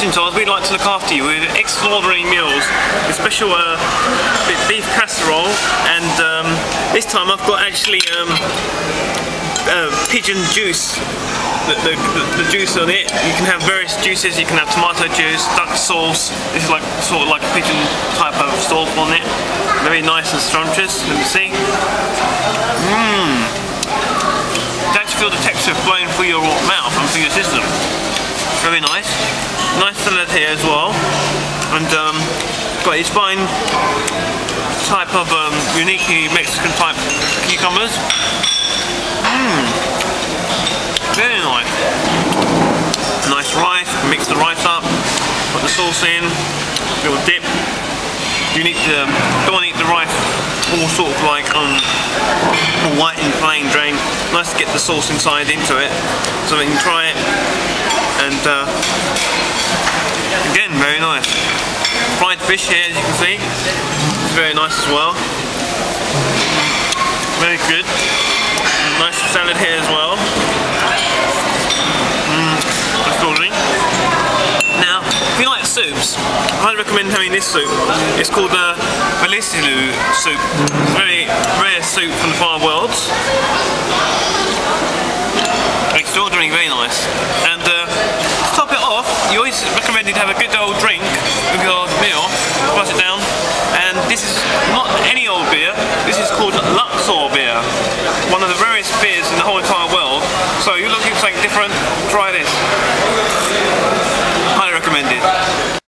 kitchen, Charles. We'd like to look after you with extraordinary meals, with special beef casserole, and this time I've got actually pigeon juice. The juice on it. You can have various juices. You can have tomato juice, duck sauce. This is like sort of like a pigeon type of sauce on it. Very nice and scrumptious. Let me see. You actually feel the texture flowing through your mouth and through your system. Very nice. Nice salad here as well. And got its fine type of uniquely Mexican type cucumbers. Very nice. Nice rice, mix the rice up, put the sauce in, little dip. You need to, don't want to eat the rice all sort of like all white and plain drain. Nice to get the sauce inside into it, so we can try it. And again, very nice. Fried fish here, as you can see, it's very nice as well. Very good. Nice salad here as well. Now, if you like soups, I'd recommend having this soup. It's called the Valisilu soup. Very rare soup from the far worlds. Extraordinary, very nice. And to top it off, you always recommend you to have a good old drink with your meal. Pass it down. And this is not any old beer. This is called Luxor beer. One of the rarest beers in the whole entire world. So you're looking for something different, try this.